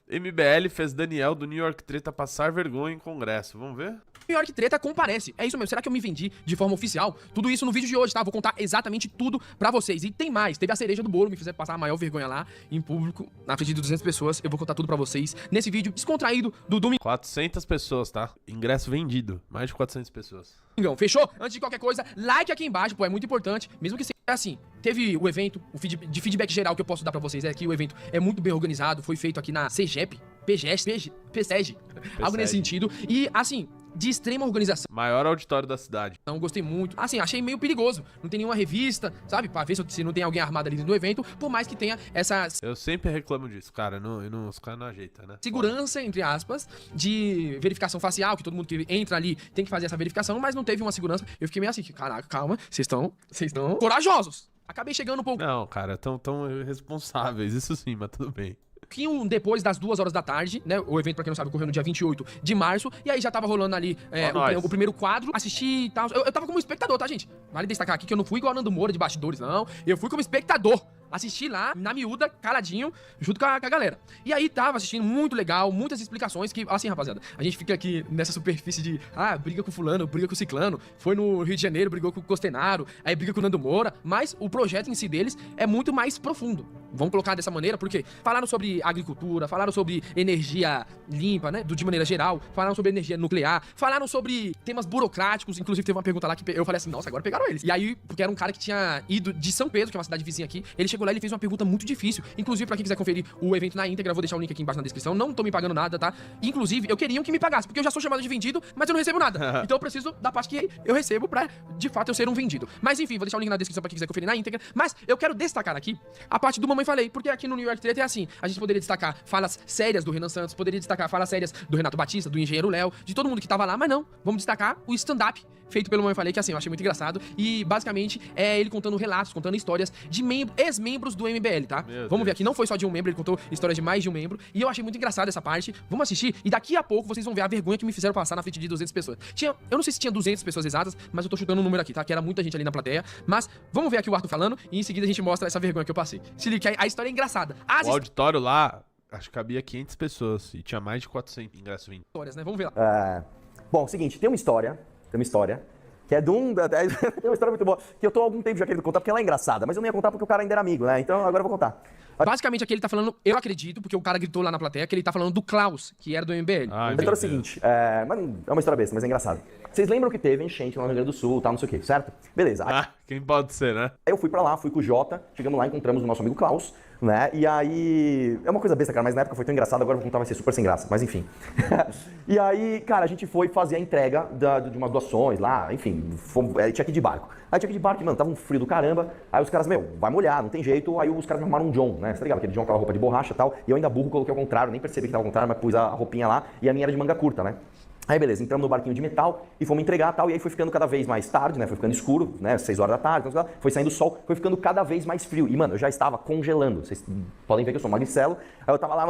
MBL fez Daniel do New York Treta passar vergonha em congresso. Vamos ver? New York Treta comparece. É isso mesmo. Será que eu me vendi de forma oficial? Tudo isso no vídeo de hoje, tá? Vou contar exatamente tudo pra vocês. E tem mais. Teve a cereja do bolo, me fizeram passar a maior vergonha lá, em público, na frente de 200 pessoas. Eu vou contar tudo pra vocês nesse vídeo descontraído do domingo. 400 pessoas, tá? Ingresso vendido. Mais de 400 pessoas. Fechou? Antes de qualquer coisa, like aqui embaixo, pô, é muito importante. Mesmo que seja assim, teve o evento, de feedback geral que eu posso dar pra vocês é que o evento é muito bem organizado, foi feito aqui na CEGEP, PSEG, algo nesse sentido. E, assim, de extrema organização. Maior auditório da cidade. Não gostei muito. Assim, achei meio perigoso. Não tem nenhuma revista, sabe? Pra ver se não tem alguém armado ali dentro do evento, por mais que tenha essa... Eu sempre reclamo disso, cara. Os caras não ajeitam, né? Segurança, entre aspas, de verificação facial, que todo mundo que entra ali tem que fazer essa verificação, mas não teve uma segurança. Eu fiquei meio assim, caraca, calma, vocês estão corajosos. Acabei chegando um pouco... Não, cara, tão irresponsáveis, isso sim, mas tudo bem. Pouquinho depois das 2 horas da tarde, né? O evento, pra quem não sabe, ocorreu no dia 28 de março. E aí já tava rolando ali o primeiro quadro. Assisti e tal. Eu tava como espectador, tá, gente? Vale destacar aqui que eu não fui igual a Nando Moura de bastidores, não. Eu fui como espectador. Assisti lá, na miúda, caladinho, junto com a galera. E aí tava assistindo, muito legal, muitas explicações que, assim, rapaziada, a gente fica aqui nessa superfície de, briga com fulano, briga com ciclano, foi no Rio de Janeiro, brigou com o Costenaro, aí briga com o Nando Moura, mas o projeto em si deles é muito mais profundo. Vamos colocar dessa maneira, porque falaram sobre agricultura, falaram sobre energia limpa, né, de maneira geral, falaram sobre energia nuclear, falaram sobre temas burocráticos, inclusive teve uma pergunta lá que eu falei assim, nossa, agora pegaram eles. E aí, porque era um cara que tinha ido de São Pedro, que é uma cidade vizinha aqui, ele chegou lá e ele fez uma pergunta muito difícil. Inclusive, pra quem quiser conferir o evento na íntegra, eu vou deixar o link aqui embaixo na descrição. Não tô me pagando nada, tá? Inclusive, eu queria que me pagasse, porque eu já sou chamado de vendido, mas eu não recebo nada. Então eu preciso da parte que eu recebo pra, de fato, eu ser um vendido. Mas enfim, vou deixar o link na descrição pra quem quiser conferir na íntegra. Mas eu quero destacar aqui a parte do Mamãe Falei, porque aqui no New York Treta é assim. A gente poderia destacar falas sérias do Renan Santos, poderia destacar falas sérias do Renato Batista, do Engenheiro Léo, de todo mundo que tava lá, mas não. Vamos destacar o stand-up feito pelo Mamãe Falei, que assim, eu achei muito engraçado. E basicamente é ele contando relatos, contando histórias de ex-membros do MBL, tá? Vamos ver aqui, não foi só de um membro, ele contou histórias de mais de um membro. E eu achei muito engraçado essa parte. Vamos assistir e daqui a pouco vocês vão ver a vergonha que me fizeram passar na frente de 200 pessoas. Eu não sei se tinha 200 pessoas exatas, mas eu tô chutando um número aqui, tá? Que era muita gente ali na plateia. Mas vamos ver aqui o Arthur falando e em seguida a gente mostra essa vergonha que eu passei. Se liga, a história é engraçada. O auditório lá, acho que cabia 500 pessoas e tinha mais de 400 ingressos vindo. Histórias, né? Vamos ver lá. Bom, seguinte, tem uma história que é de um... Tem uma história muito boa, que eu tô há algum tempo já querendo contar, porque ela é engraçada, mas eu não ia contar porque o cara ainda era amigo, né? Então agora eu vou contar. Basicamente aqui ele tá falando, eu acredito, porque o cara gritou lá na plateia, que ele tá falando do Klaus, que era do MBL. A história é o seguinte, mas é uma história besta, mas é engraçada. Vocês lembram que teve enchente lá no Rio Grande do Sul, tal, não sei o quê, certo? Beleza. Quem pode ser, né? Aí eu fui pra lá, fui com o Jota, chegamos lá, encontramos o nosso amigo Klaus, né? E aí... É uma coisa besta, cara, mas na época foi tão engraçado, agora eu vou contar, vai ser super sem graça, mas enfim. E aí, cara, a gente foi fazer a entrega de umas doações lá, enfim, tinha que ir de barco. Aí tinha que ir de barco, mano, tava um frio do caramba, aí os caras, vai molhar, não tem jeito, aí os caras me arrumaram um John, né? Você tá ligado? Aquele John, aquela roupa de borracha e tal, e eu ainda burro coloquei ao contrário, nem percebi que tava ao contrário, mas pus a roupinha lá, e a minha era de manga curta, né? Aí beleza, entramos no barquinho de metal e fomos entregar tal, e aí foi ficando cada vez mais tarde, né, foi ficando escuro, né, 6 horas da tarde, foi saindo o sol, foi ficando cada vez mais frio, e mano, eu já estava congelando, vocês podem ver que eu sou magricelo, aí eu tava lá,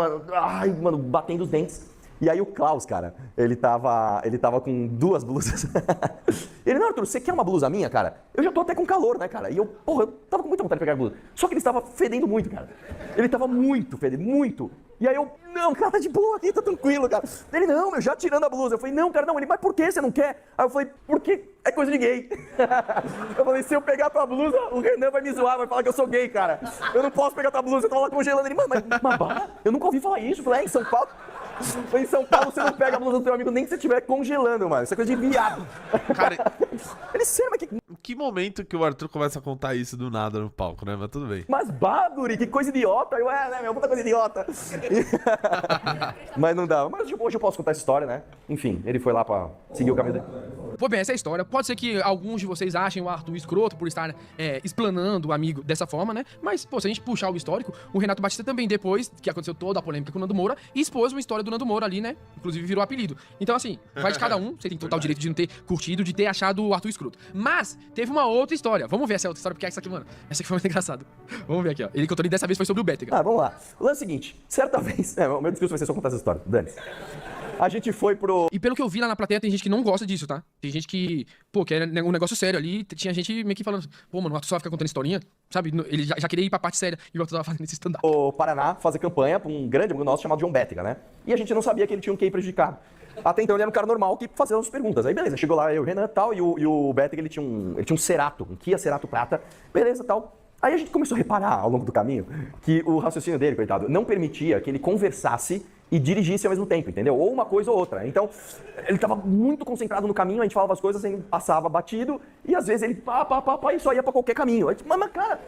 mano, batendo os dentes, e aí o Klaus, cara, ele tava com 2 blusas, ele, não, Arthur, você quer uma blusa minha, cara? Eu já tô até com calor, né, cara, e eu tava com muita vontade de pegar a blusa, só que ele estava fedendo muito, cara, ele tava muito fedendo, muito. E aí eu, não, cara, tá de boa aqui, tá tranquilo, cara. Ele, não, já tirando a blusa. Eu falei, não, cara, não. Ele, mas por que você não quer? Aí eu falei, porque é coisa de gay. Eu falei, se eu pegar tua blusa, o Renan vai me zoar, vai falar que eu sou gay, cara. Eu não posso pegar tua blusa, eu tava lá congelando. Ele, mas eu nunca ouvi falar isso. Eu falei, em São Paulo? Em São Paulo você não pega a blusa do teu amigo nem que você estiver congelando, mano. Isso é coisa de viado. Cara, ele sério, mas que momento que o Arthur começa a contar isso do nada no palco, né? Mas tudo bem. Mas Baguri, que coisa idiota. Eu, né, meu, puta coisa idiota. Mas não dá. Mas hoje eu posso contar essa história, né? Enfim, ele foi lá pra seguir o caminho dele. Pô, bem, essa é a história. Pode ser que alguns de vocês achem o Arthur escroto por estar explanando o amigo dessa forma, né? Mas, pô, se a gente puxar o histórico, o Renato Batista também, depois que aconteceu toda a polêmica com o Nando Moura, expôs uma história do Nando Moura ali, né? Inclusive virou apelido. Então, assim, vai de cada um. Você tem total direito de não ter curtido, de ter achado o Arthur escroto. Mas, teve uma outra história. Vamos ver essa outra história, porque essa aqui, mano, essa aqui foi muito engraçada. Vamos ver aqui, ó. Ele contou ali, dessa vez foi sobre o Bétega. Vamos lá. O lance é o seguinte. Certa vez... o meu discurso vai ser só contar essa história. Dane-se. A gente foi pro... E pelo que eu vi lá na plateia, tem gente que não gosta disso, tá? Tem gente que, pô, quer um negócio sério ali. Tinha gente meio que falando, pô, mano, o Arthur só fica contando historinha, sabe? Ele já queria ir pra parte séria e o Arthur tava fazendo esse stand-up. O Paraná fazer campanha pra um grande amigo nosso chamado John Bétega, né? E a gente não sabia que ele tinha um QI prejudicado. Até então ele era um cara normal que fazia as perguntas. Aí beleza, chegou lá eu, o Renan e tal, e o Bétega ele tinha um Cerato, um Kia Cerato Prata, beleza tal. Aí a gente começou a reparar ao longo do caminho que o raciocínio dele, coitado, não permitia que ele conversasse e dirigisse ao mesmo tempo, entendeu? Ou uma coisa ou outra. Então, ele tava muito concentrado no caminho, a gente falava as coisas, assim, passava batido, e às vezes ele e só ia pra qualquer caminho. Aí, mas cara...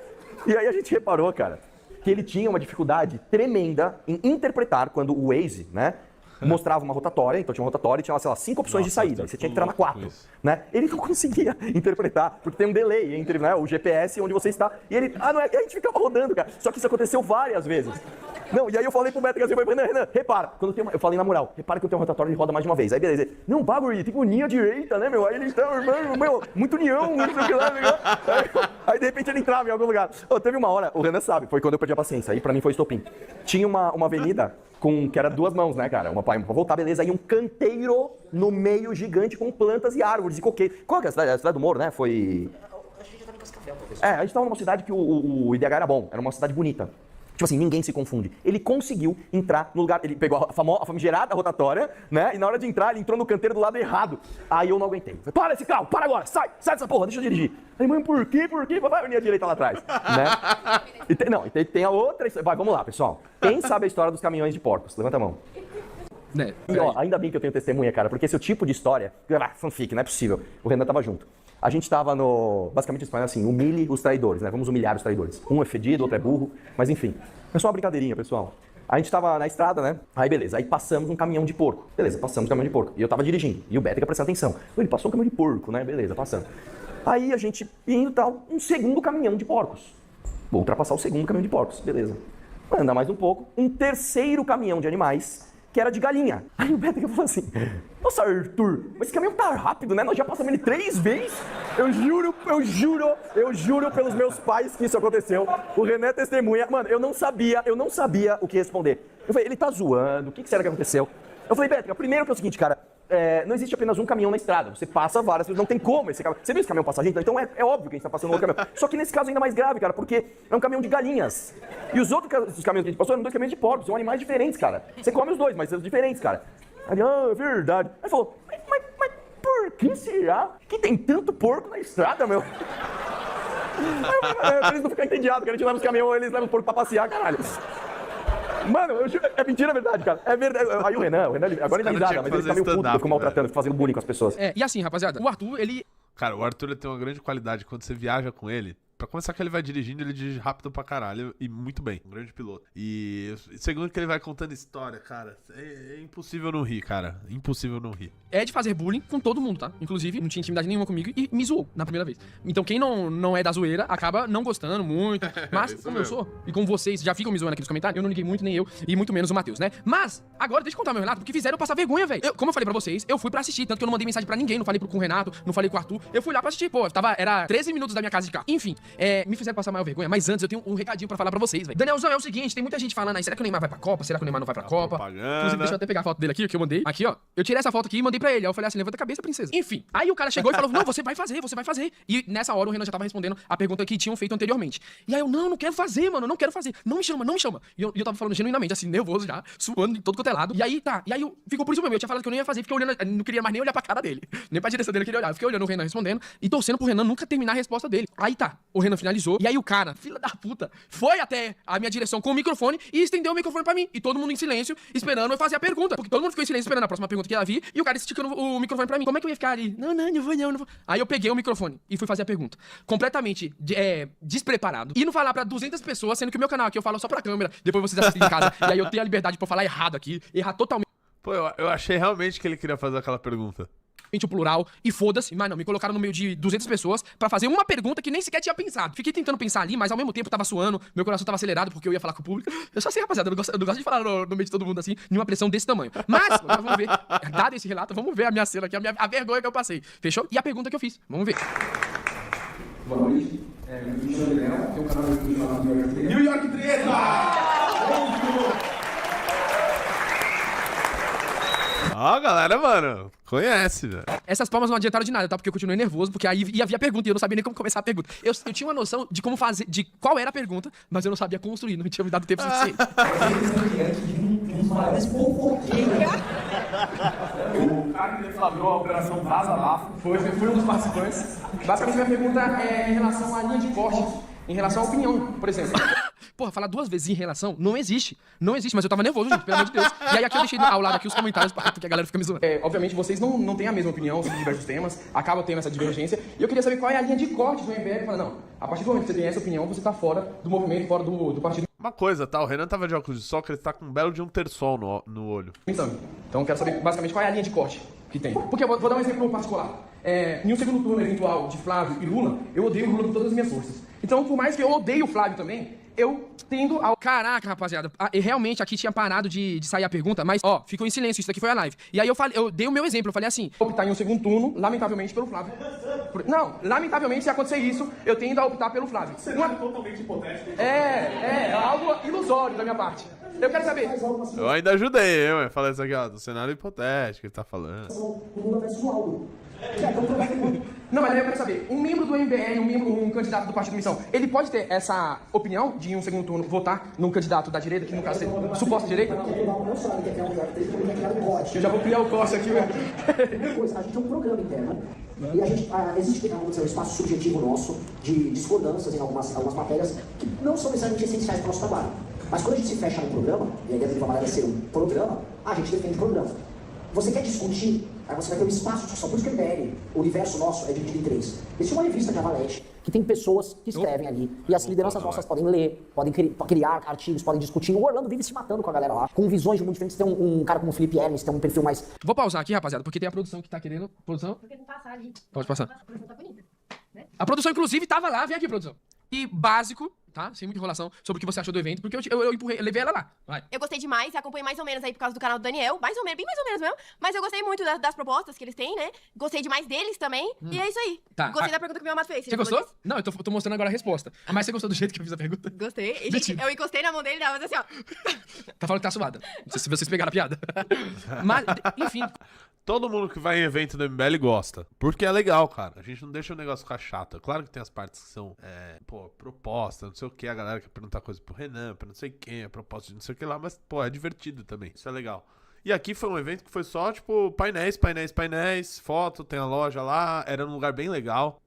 E aí a gente reparou, cara, que ele tinha uma dificuldade tremenda em interpretar quando o Waze, né, mostrava uma rotatória, então tinha uma rotatória e tinha, sei lá, 5 opções de saída, e você tinha que entrar na 4, né? Ele não conseguia interpretar, porque tem um delay entre, né, o GPS e onde você está, e ele, não é, e a gente ficava rodando, cara, só que isso aconteceu várias vezes. Não, e aí eu falei pro Beto, assim, Renan, repara, quando tem eu falei na moral, repara que eu tenho um rotatório, ele roda mais de uma vez, aí beleza, não, bagulho, tem uninha à direita, né, meu, aí ele tá, meu, muito união, não sei o que lá, aí de repente ele entrava em algum lugar. Teve uma hora, o Renan sabe, foi quando eu perdi a paciência, aí pra mim foi estopim. Tinha uma avenida que era 2 mãos, né, cara? Uma pra voltar, beleza. Aí um canteiro no meio gigante com plantas e árvores e coqueiros. Qual que é a cidade? A cidade do Moro, né? Foi... A gente já tava em Cascavel, talvez. A gente tava numa cidade que o IDH era bom. Era uma cidade bonita. Tipo assim, ninguém se confunde. Ele conseguiu entrar no lugar... Ele pegou a famigerada rotatória, né? E na hora de entrar, ele entrou no canteiro do lado errado. Aí eu não aguentei. Falei, para esse carro, para agora, sai dessa porra, deixa eu dirigir. Aí, mãe, por quê? Vai unir a direita lá atrás, né? E tem a outra... Vai, vamos lá, pessoal. Quem sabe a história dos caminhões de porcos? Levanta a mão. Né? E ó, ainda bem que eu tenho testemunha, cara, porque esse é o tipo de história... fanfic, não é possível. O Renan tava junto. A gente tava no... Basicamente, Espanha assim, humilhe os traidores, né? Vamos humilhar os traidores. Um é fedido, outro é burro, mas enfim. É só uma brincadeirinha, pessoal. A gente tava na estrada, né? Aí beleza, aí passamos um caminhão de porco. Beleza, passamos um caminhão de porco. E eu tava dirigindo. E o Bétega prestando atenção. Ele passou um caminhão de porco, né? Beleza, passando. Aí a gente indo e tal, um segundo caminhão de porcos. Vou ultrapassar o segundo caminhão de porcos, beleza. Andar mais um pouco, um terceiro caminhão de animais, que era de galinha. Aí o Bétega falou assim, nossa, Arthur, mas esse caminhão tá rápido, né? Nós já passamos ele 3 vezes. Eu juro pelos meus pais que isso aconteceu. O Renan é testemunha. Mano, eu não sabia o que responder. Eu falei, ele tá zoando, o que será que aconteceu? Eu falei, Bétega, primeiro que é o seguinte, cara, não existe apenas um caminhão na estrada, você passa várias, não tem como esse caminhão. Você viu esse caminhão passar gente? Então é óbvio que a gente tá passando um outro caminhão. Só que nesse caso é ainda mais grave, cara, porque é um caminhão de galinhas. E os outros caminhões que a gente passou eram 2 caminhões de porcos, são animais diferentes, cara. Você come os 2, mas são diferentes, cara. Aí, é verdade. Aí falou, mas por que será que tem tanto porco na estrada, meu? Eles não ficam entediados, que a gente leva os caminhões, eles levam o porco pra passear, caralho. Mano, eu juro, é mentira, é verdade, cara. É verdade. Aí o Renan agora ele dá risada, mas ele fica meio puto, fica maltratando, fica fazendo bullying com as pessoas. E assim, rapaziada, o Arthur, ele... Cara, o Arthur ele tem uma grande qualidade. Quando você viaja com ele, pra começar que ele vai dirigindo, ele dirige rápido pra caralho e muito bem. Um grande piloto. E segundo que ele vai contando história, cara, é impossível não rir, cara. Impossível não rir. É de fazer bullying com todo mundo, tá? Inclusive, não tinha intimidade nenhuma comigo e me zoou na primeira vez. Então quem não é da zoeira acaba não gostando muito. Mas, como eu sou, e como vocês já ficam me zoando aqui nos comentários, eu não liguei muito, nem eu, e muito menos o Matheus, né? Mas, agora deixa eu contar meu relato, porque fizeram eu passar vergonha, velho. Como eu falei pra vocês, eu fui pra assistir, tanto que eu não mandei mensagem pra ninguém, não falei com o Renato, não falei com o Arthur. Eu fui lá pra assistir, pô, era 13 minutos da minha casa de carro. Enfim, me fizeram passar maior vergonha, mas antes eu tenho um recadinho pra falar pra vocês, velho. Danielzão, é o seguinte, tem muita gente falando aí, será que o Neymar vai pra Copa? Será que o Neymar não vai pra Copa? Inclusive, deixa eu até pegar a foto dele aqui, que eu mandei. Aqui, ó. Eu tirei essa foto aqui e mandei pra ele. Aí eu falei assim, levanta a cabeça, princesa. Enfim, aí o cara chegou e falou, não, você vai fazer. E nessa hora o Renan já tava respondendo a pergunta que tinham feito anteriormente. E aí eu, não quero fazer, mano, não quero fazer. Não me chama. E eu tava falando genuinamente, assim, nervoso já, suando de todo quanto é lado. E aí, ficou por isso mesmo. Eu tinha falado que eu não ia fazer, porque eu olhando, não queria mais nem olhar pra cara dele. Nem pra direção dele eu queria olhar. Eu fiquei olhando o Renan respondendo e torcendo pro Renan nunca terminar a resposta dele. Aí o Renan finalizou. E aí o cara, filha da puta, foi até a minha direção com o microfone e estendeu o microfone pra mim. E todo mundo em silêncio, esperando eu fazer a pergunta. Porque todo mundo ficou em silêncio esperando a próxima pergunta que ia vir. E o cara esticando o microfone pra mim. Como é que eu ia ficar ali? Não vou. Aí eu peguei o microfone e fui fazer a pergunta. Completamente despreparado. E não falar pra 200 pessoas, sendo que o meu canal aqui eu falo só pra câmera. Depois vocês assistem em casa. E aí eu tenho a liberdade pra falar errado aqui. Errar totalmente. Pô, eu achei realmente que ele queria fazer aquela pergunta. O plural, e foda-se, mas não, me colocaram no meio de 200 pessoas pra fazer uma pergunta que nem sequer tinha pensado. Fiquei tentando pensar ali, mas ao mesmo tempo tava suando, meu coração tava acelerado porque eu ia falar com o público. Eu só sei, rapaziada, eu não gosto de falar no meio de todo mundo assim, nenhuma pressão desse tamanho. Mas, agora vamos ver, dado esse relato, vamos ver a minha cena aqui, a vergonha que eu passei. Fechou? E a pergunta que eu fiz, vamos ver. Boa noite, me chamo Daniel, tenho um canal no YouTube chamado New York Treta! Ó, galera, mano, conhece, velho. Essas palmas não adiantaram de nada, tá? Porque eu continuei nervoso, porque aí havia pergunta e eu não sabia nem como começar a pergunta. Eu tinha uma noção de como fazer, de qual era a pergunta, mas eu não sabia construir, não tinha me dado tempo suficiente. O cara que deflagrou a Operação Vaza Lafo Foi um dos participantes. Basicamente, minha pergunta é em relação à linha de corte, em relação à opinião, por exemplo. Porra, falar duas vezes em relação não existe. Não existe, mas eu tava nervoso, gente, pelo amor de Deus. E aí aqui eu deixei ao lado aqui os comentários, porque a galera fica me zoando. Obviamente, vocês não têm a mesma opinião sobre diversos temas, acaba tendo essa divergência. E eu queria saber qual é a linha de corte do MBL. Fala, não, a partir do momento que você tem essa opinião, você tá fora do movimento, fora do partido. Uma coisa, tá? O Renan tava de óculos de sol, que ele tá com um belo de um terçol no olho. Então eu quero saber basicamente qual é a linha de corte que tem. Porque eu vou dar um exemplo particular. Em um segundo turno eventual de Flávio e Lula, eu odeio o Lula com todas as minhas forças. Então, por mais que eu odeie o Flávio também, eu tendo ao... Caraca, rapaziada, e realmente aqui tinha parado de sair a pergunta, mas, ó, ficou em silêncio, isso daqui foi a live. E aí eu dei o meu exemplo, eu falei assim, optar em um segundo turno, lamentavelmente, pelo Flávio. Não, lamentavelmente, se acontecer isso, eu tendo a optar pelo Flávio. totalmente hipotético. É algo ilusório da minha parte. Eu quero saber... Eu ainda ajudei, eu falei isso aqui, ó, do cenário hipotético que ele tá falando. Não, mas aí eu quero saber, um membro do MBL, um candidato do Partido Missão, ele pode ter essa opinião de em um segundo turno votar num candidato da direita, que no caso seria suposta direita? Eu já vou criar o corte aqui, velho. A gente é um programa interno e a gente existe um espaço subjetivo nosso de discordâncias em algumas matérias que não são necessariamente essenciais para o nosso trabalho. Mas quando a gente se fecha num programa, e a ideia de uma maneira é ser um programa, a gente defende o programa. Você quer discutir, aí você vai ter um espaço de discussão. Por isso que o MBL, o universo nosso, é dividido em três. Existe uma revista de Avalete, que tem pessoas que escrevem ali. E as lideranças nossas podem ler, podem criar artigos, podem discutir. O Orlando vive se matando com a galera lá, com visões muito diferentes. Tem um cara como o Felipe Hermes, tem um perfil mais... Vou pausar aqui, rapaziada, porque tem a produção que tá querendo... Produção? Porque não passar ali. Pode passar. A produção tá bonita. Né? A produção, inclusive, tava lá. Vem aqui, produção. E básico, tá? Sem muita enrolação, sobre o que você achou do evento, porque eu empurrei, levei ela lá. Vai. Eu gostei demais, acompanhei mais ou menos aí por causa do canal do Daniel, mais ou menos, bem mais ou menos mesmo, mas eu gostei muito das propostas que eles têm, né? Gostei demais deles também, e é isso aí. Tá. Gostei da pergunta que o meu amado fez. Você gostou? Não, eu tô mostrando agora a resposta. Mas você gostou do jeito que eu fiz a pergunta? Gostei. E, gente, eu encostei na mão dele e tava assim, ó. Tá falando que tá suada. Não sei se vocês pegaram a piada. Mas, enfim... Todo mundo que vai em evento do MBL gosta. Porque é legal, cara. A gente não deixa o negócio ficar chato. Claro que tem as partes que são, proposta, não sei o que. A galera quer perguntar coisa pro Renan, pra não sei quem, a proposta de não sei o que lá. Mas, é divertido também. Isso é legal. E aqui foi um evento que foi só, tipo, painéis, foto, tem a loja lá, era num lugar bem legal.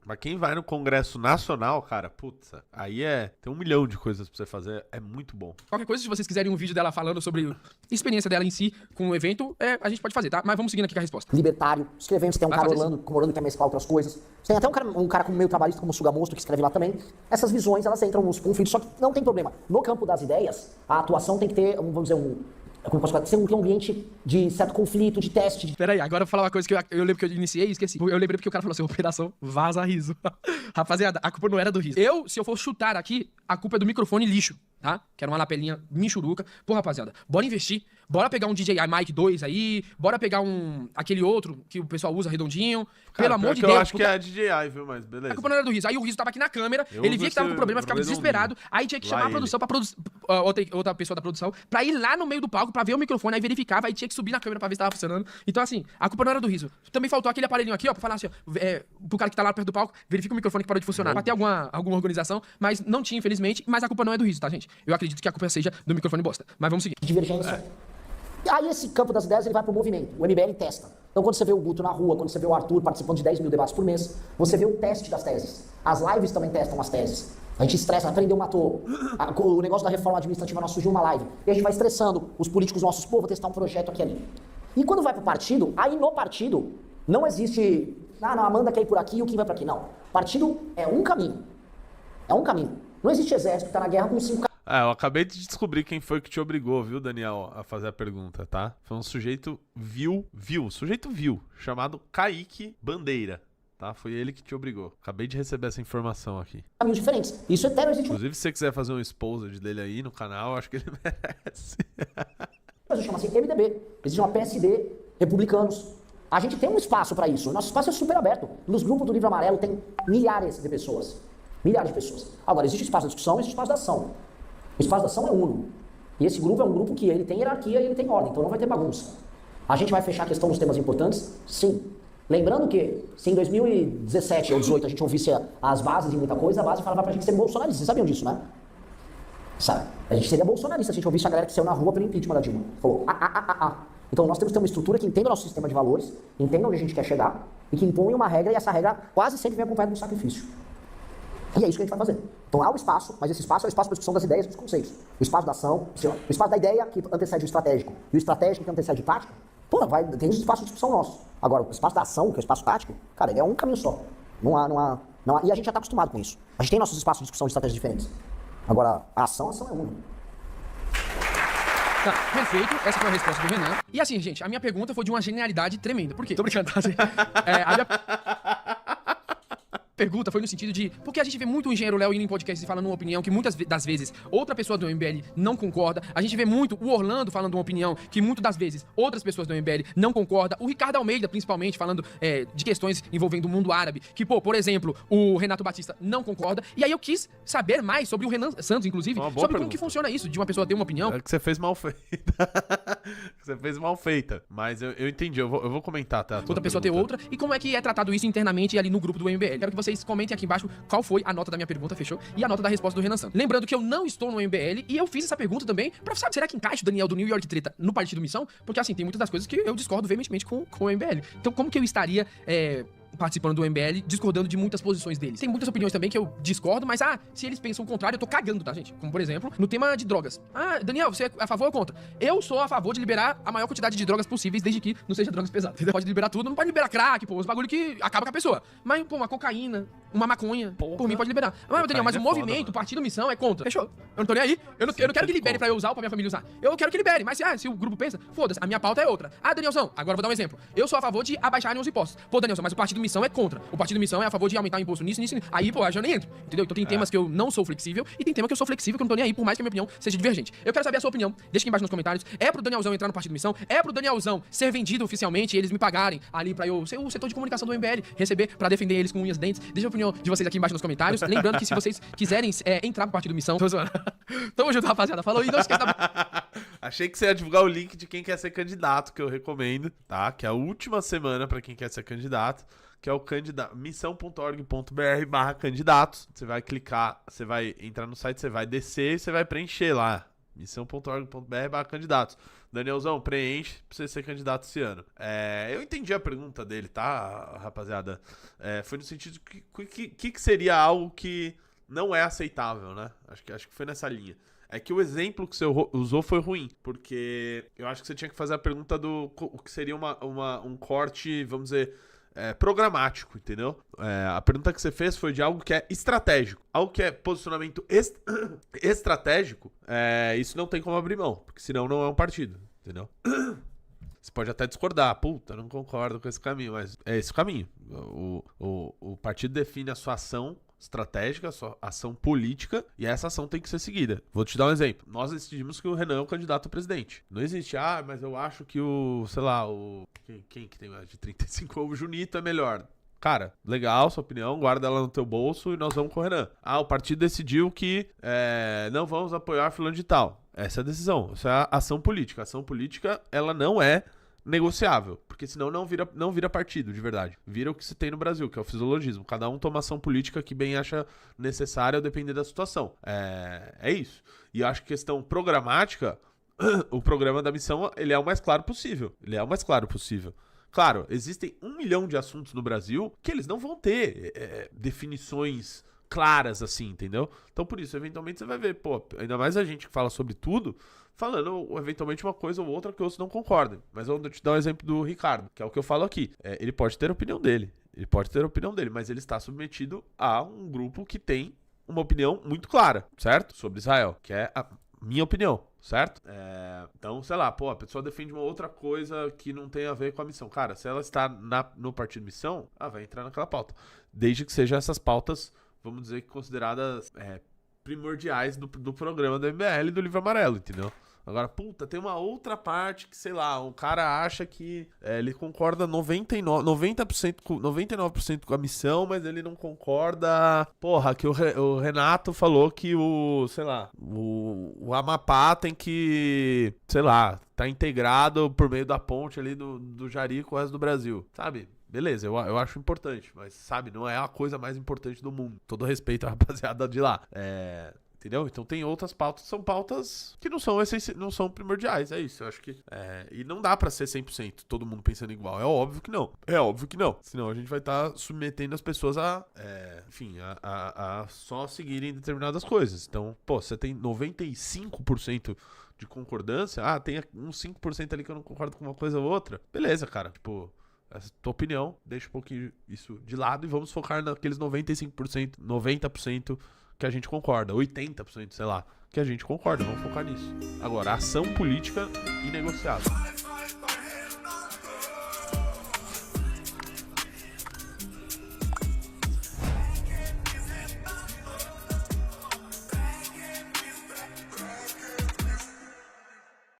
Mas quem vai no Congresso Nacional, cara, putz, aí tem 1 milhão de coisas pra você fazer, é muito bom. Qualquer coisa, se vocês quiserem um vídeo dela falando sobre a experiência dela em si com o evento, a gente pode fazer, tá? Mas vamos seguindo aqui com a resposta. Libertário, escrevendo, você tem um Vai cara fazer Orlando, como Orlando que quer mesclar outras coisas. Você tem até um cara como meio trabalhista, como o Sugamosto, que escreve lá também. Essas visões, elas entram nos conflitos, só que não tem problema. No campo das ideias, a atuação tem que ter, vamos dizer, como posso falar, ser um ambiente de certo conflito, de teste. Peraí, agora eu vou falar uma coisa que eu lembro que eu iniciei e esqueci. Eu lembrei porque o cara falou assim, operação vaza riso. Rapaziada, a culpa não era do riso. Se eu for chutar aqui, a culpa é do microfone lixo, tá? Que era uma lapelinha michuruca. Pô, rapaziada, bora investir. Bora pegar um DJI Mic 2 aí, bora pegar aquele outro que o pessoal usa redondinho. Cara, pelo amor de eu Deus. acho que é a DJI, viu? Mas beleza. A culpa não era do Riso. Aí o Riso tava aqui na câmera, ele via que tava com problema, ficava desesperado. Aí tinha que chamar a produção outra pessoa da produção pra ir lá no meio do palco pra ver o microfone, aí verificava, aí tinha que subir na câmera pra ver se tava funcionando. Então, assim, a culpa não era do Riso. Também faltou aquele aparelhinho aqui, ó, pra falar assim, ó, pro cara que tá lá perto do palco, verifica o microfone que parou de funcionar. Pra ter alguma organização, mas não tinha, infelizmente. Mas a culpa não é do Riso, tá, gente? Eu acredito que a culpa seja do microfone bosta. Mas vamos seguir. Divergência. Aí esse campo das ideias ele vai pro movimento. O MBL testa. Então quando você vê o Guto na rua, quando você vê o Arthur participando de 10 mil debates por mês, você vê o teste das teses. As lives também testam as teses. A gente estressa, aprendeu, matou. O negócio da reforma administrativa nossa surgiu uma live. E a gente vai estressando os políticos nossos, pô, vou testar um projeto aqui e ali. E quando vai pro partido, aí no partido não existe, não, a Amanda quer ir por aqui e o Kim vai por aqui. Não. Partido é um caminho. É um caminho. Não existe exército que tá na guerra com 5 eu acabei de descobrir quem foi que te obrigou, viu, Daniel, a fazer a pergunta, tá? Foi um sujeito vil, chamado Kaique Bandeira, tá? Foi ele que te obrigou. Acabei de receber essa informação aqui. caminhos diferentes. Isso eterno existe. Inclusive, se você quiser fazer um exposed dele aí no canal, eu acho que ele merece. Mas chama assim MDB. Existe uma PSD, republicanos. A gente tem um espaço para isso. Nosso espaço é super aberto. Nos grupos do Livro Amarelo tem milhares de pessoas. Milhares de pessoas. Agora, existe espaço da discussão e existe espaço da ação. O espaço da ação é uno. E esse grupo é um grupo que ele tem hierarquia e ele tem ordem, então não vai ter bagunça. A gente vai fechar a questão dos temas importantes? Sim. Lembrando que, se em 2017 ou 2018 a gente ouvisse as bases de muita coisa, a base falava pra gente ser bolsonarista. Vocês sabiam disso, né? Sabe? A gente seria bolsonarista se a gente ouvisse a galera que saiu na rua pelo impeachment da Dilma. Falou, Então nós temos que ter uma estrutura que entenda o nosso sistema de valores, entenda onde a gente quer chegar e que impõe uma regra, e essa regra quase sempre vem acompanhada de um sacrifício. E é isso que a gente vai fazer. Então há o espaço, mas esse espaço é o espaço para discussão das ideias e dos conceitos. O espaço da ação, o espaço da ideia que antecede o estratégico e o estratégico que antecede o tático, tem esse espaço de discussão nosso. Agora, o espaço da ação, que é o espaço tático, cara, ele é um caminho só. Não há. E a gente já está acostumado com isso. A gente tem nossos espaços de discussão de estratégias diferentes. Agora, a ação é uma. Tá, perfeito. Essa foi a resposta do Renan. E assim, gente, a minha pergunta foi de uma genialidade tremenda. Por quê? Tô brincando, tá? A minha pergunta foi no sentido de... Porque a gente vê muito o engenheiro Léo indo em podcast e falando uma opinião que muitas das vezes outra pessoa do MBL não concorda. A gente vê muito o Orlando falando uma opinião que muitas das vezes outras pessoas do MBL não concordam. O Ricardo Almeida, principalmente, falando de questões envolvendo o mundo árabe. Que, por exemplo, o Renato Batista não concorda. E aí eu quis saber mais sobre o Renan Santos, inclusive, sobre como que funciona isso, de uma pessoa ter uma opinião. É que você fez mal feita. Você fez mal feita. Mas eu entendi, eu vou comentar, tá? Outra pessoa ter outra. E como é que é tratado isso internamente ali no grupo do MBL? Quero que vocês comentem aqui embaixo qual foi a nota da minha pergunta, fechou? E a nota da resposta do Renan Santos. Lembrando que eu não estou no MBL e eu fiz essa pergunta também pra saber, será que encaixa o Daniel do New York Treta no Partido Missão? Porque assim, tem muitas das coisas que eu discordo veementemente com o MBL. Então como que eu estaria participando do MBL, discordando de muitas posições deles? Tem muitas opiniões também que eu discordo, mas se eles pensam o contrário, eu tô cagando, tá, gente? Como, por exemplo, no tema de drogas. Daniel, você é a favor ou contra? Eu sou a favor de liberar a maior quantidade de drogas possíveis, desde que não seja drogas pesadas. Você pode liberar tudo, não pode liberar crack, os bagulho que acaba com a pessoa. Mas, uma cocaína, uma maconha, por mim pode liberar. Daniel, mas o movimento, o Partido Missão é contra. Fechou. Eu não tô nem aí. Eu não quero que libere pra eu usar ou pra minha família usar. Eu quero que libere, mas se o grupo pensa, foda-se, a minha pauta é outra. Danielzão, agora eu vou dar um exemplo. Eu sou a favor de abaixarem os impostos. Danielzão, mas o Partido Missão é contra. O Partido Missão é a favor de aumentar o imposto nisso. Aí, eu já nem entro, entendeu? Então tem temas que eu não sou flexível e tem tema que eu sou flexível, que eu não tô nem aí, por mais que a minha opinião seja divergente. Eu quero saber a sua opinião. Deixa aqui embaixo nos comentários. É pro Danielzão entrar no Partido Missão? É pro Danielzão ser vendido oficialmente e eles me pagarem ali pra eu ser o setor de comunicação do MBL, receber pra defender eles com unhas e dentes? Deixa a opinião de vocês aqui embaixo nos comentários. Lembrando que se vocês quiserem entrar pro Partido Missão... Tô zoando. Tamo junto, rapaziada. Falou e não esqueça da... Achei que você ia divulgar o link de quem quer ser candidato, que eu recomendo, tá? Que é a última semana pra quem quer ser candidato, que é o missão.org.br/candidatos. Você vai clicar, você vai entrar no site, você vai descer e você vai preencher lá. missão.org.br/candidatos. Danielzão, preenche pra você ser candidato esse ano. Eu entendi a pergunta dele, tá, rapaziada? Foi no sentido que seria algo que não é aceitável, né? Acho que foi nessa linha. É que o exemplo que você usou foi ruim, porque eu acho que você tinha que fazer a pergunta do o que seria um corte, vamos dizer, programático, entendeu? A pergunta que você fez foi de algo que é estratégico. Algo que é posicionamento estratégico, isso não tem como abrir mão, porque senão não é um partido, entendeu? Você pode até discordar, puta, não concordo com esse caminho, mas é esse o caminho. O partido define a sua ação estratégica, a sua ação política, e essa ação tem que ser seguida. Vou te dar um exemplo. Nós decidimos que o Renan é o candidato a presidente. Não existe, mas eu acho que quem que tem mais de 35, o Junito é melhor. Cara, legal, sua opinião, guarda ela no teu bolso e nós vamos com o Renan. O partido decidiu que não vamos apoiar fulano de tal. Essa é a decisão, essa é a ação política. A ação política, ela não é negociável, porque senão não vira partido, de verdade. Vira o que se tem no Brasil, que é o fisiologismo. Cada um toma ação política que bem acha necessária, depender da situação. É isso. E eu acho que questão programática, o programa da missão, ele é o mais claro possível. Claro, existem 1 milhão de assuntos no Brasil que eles não vão ter definições claras assim, entendeu? Então por isso, eventualmente você vai ver, ainda mais a gente que fala sobre tudo, falando eventualmente uma coisa ou outra que outros não concordem. Mas eu vou te dar um exemplo do Ricardo, que é o que eu falo aqui. Ele pode ter a opinião dele, mas ele está submetido a um grupo que tem uma opinião muito clara, certo? Sobre Israel, que é a minha opinião, certo? Então, sei lá, a pessoa defende uma outra coisa que não tem a ver com a missão. Cara, se ela está no partido missão, vai entrar naquela pauta. Desde que sejam essas pautas, vamos dizer, consideradas primordiais do programa do MBL e do Livro Amarelo, entendeu? Agora, puta, tem uma outra parte que, sei lá, o cara acha que ele concorda 99% com a missão, mas ele não concorda, porra, que o Renato falou que sei lá, o Amapá tem que, sei lá, tá integrado por meio da ponte ali do Jari com o resto do Brasil, sabe? Beleza, eu acho importante, mas, sabe, não é a coisa mais importante do mundo. Todo respeito à rapaziada de lá. Entendeu? Então tem outras pautas que são pautas que não são primordiais, é isso. Eu acho que... e não dá pra ser 100% todo mundo pensando igual. É óbvio que não. Senão a gente vai estar submetendo as pessoas a só seguirem determinadas coisas. Então, pô, você tem 95% de concordância. Ah, tem uns 5% ali que eu não concordo com uma coisa ou outra. Beleza, cara. Tipo... essa é a tua opinião, deixa um pouquinho isso de lado e vamos focar naqueles 95%, 90% que a gente concorda, 80%, sei lá, que a gente concorda, vamos focar nisso. Agora, ação política inegociável.